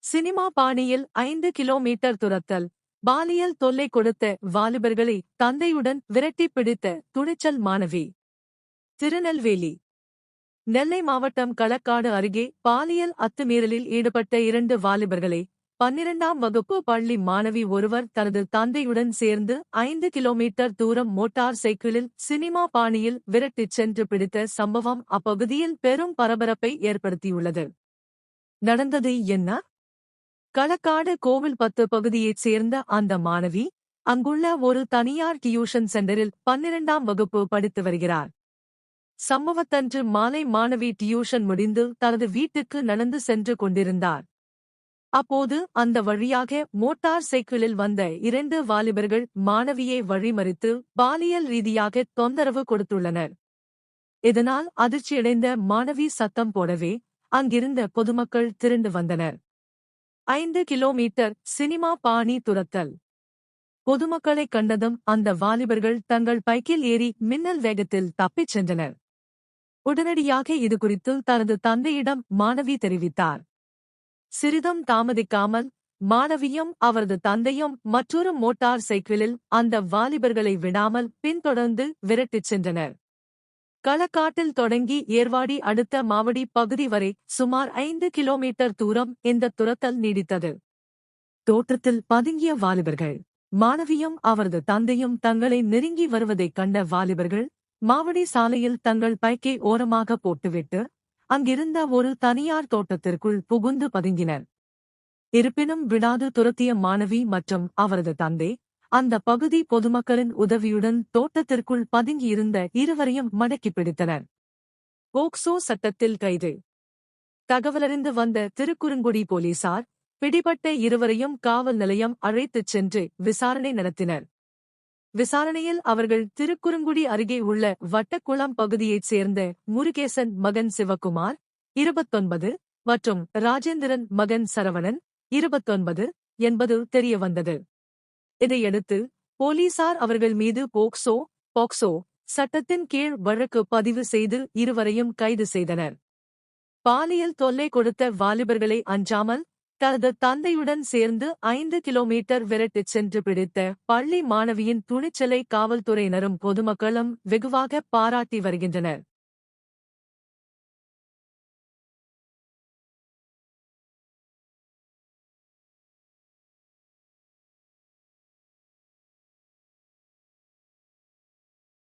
Cinema பாணியில் 5 kilometre துரத்தல். பாலியல் தொல்லை கொடுத்த வாலிபர்களை தந்தையுடன் விரட்டிப் பிடித்த துணிச்சல் மாணவி. திருநெல்வேலி. நெல்லை மாவட்டம் களக்காடு அருகே பாலியல் அத்துமீறலில் ஈடுபட்ட 2 வாலிபர்களை 12ஆம் வகுப்பு பள்ளி மாணவி ஒருவர் தனது தந்தையுடன் சேர்ந்து 5 கிலோமீட்டர் தூரம் மோட்டார் சைக்கிளில் சினிமா பாணியில் விரட்டிச் சென்று பிடித்த சம்பவம் அப்பகுதியில் பெரும் பரபரப்பை ஏற்படுத்தியுள்ளது. நடந்தது என்ன? களக்காடு கோவில்பத்து பகுதியைச் சேர்ந்த அந்த மாணவி அங்குள்ள ஒரு தனியார் டியூஷன் சென்டரில் 12ஆம் வகுப்பு படித்து வருகிறார். சம்பவத்தன்று மாலை மாணவி டியூஷன் முடிந்து தனது வீட்டுக்கு நடந்து சென்று கொண்டிருந்தார். அப்போது அந்த வழியாக மோட்டார் சைக்கிளில் வந்த 2 வாலிபர்கள் மாணவியை வழிமறித்து பாலியல் ரீதியாக தொந்தரவு கொடுத்துள்ளனர். இதனால் அதிர்ச்சியடைந்த மாணவி சத்தம் போடவே அங்கிருந்த பொதுமக்கள் திரண்டு வந்தனர். 5 கிலோமீட்டர் சினிமா பாணி துரத்தல். பொதுமக்களைக் கண்டதும் அந்த வாலிபர்கள் தங்கள் பைக்கில் ஏறி மின்னல் வேகத்தில் தப்பிச் சென்றனர். உடனடியாக இதுகுறித்து தனது தந்தையிடம் மாணவி தெரிவித்தார். சிறிதும் தாமதிக்காமல் மாணவியும் அவரது தந்தையும் மற்றொரு மோட்டார் சைக்கிளில் அந்த வாலிபர்களை விடாமல் பின்தொடர்ந்து விரட்டிச் சென்றனர். களக்காட்டில் தொடங்கி ஏர்வாடி அடுத்த மாவடி பகுதி வரை சுமார் 5 கிலோமீட்டர் தூரம் இந்த துரத்தல் நீடித்தது. தோட்டத்தில் பதுங்கிய வாலிபர்கள். மாணவியும் அவரது தந்தையும் தங்களை நெருங்கி வருவதைக் கண்ட வாலிபர்கள் மாவடி சாலையில் தங்கள் பைக்கை ஓரமாக போட்டுவிட்டு அங்கிருந்த ஒரு தனியார் தோட்டத்திற்குள் புகுந்து பதுங்கினர். இருப்பினும் விடாது துரத்திய மாணவி மற்றும் அவரது தந்தை அந்த பகுதி பொதுமக்களின் உதவியுடன் தோட்டத்திற்குள் பதுங்கியிருந்த இருவரையும் மடக்கி பிடித்தனர். போக்சோ சட்டத்தில் கைது. தகவலறிந்து வந்த திருக்குறுங்குடி போலீசார் பிடிபட்ட இருவரையும் காவல் நிலையம் அழைத்துச் சென்று விசாரணை நடத்தினர். விசாரணையில் அவர்கள் திருக்குறுங்குடி அருகே உள்ள வட்டக்குளம் பகுதியைச் சேர்ந்த முருகேசன் மகன் சிவகுமார் 29 மற்றும் ராஜேந்திரன் மகன் சரவணன் 29 என்பது தெரியவந்தது. இதையடுத்து போலீசார் அவர்கள் மீது போக்சோ சட்டத்தின் கீழ் வழக்கு பதிவு செய்து இருவரையும் கைது செய்தனர். பாலியல் தொல்லை கொடுத்த வாலிபர்களை அஞ்சாமல் தனது தந்தையுடன் சேர்ந்து 5 கிலோமீட்டர் விரட்டிச் சென்று பிடித்த பள்ளி மாணவியின் துணிச்சலை காவல்துறையினரும் பொதுமக்களும் வெகுவாக பாராட்டி வருகின்றனர்.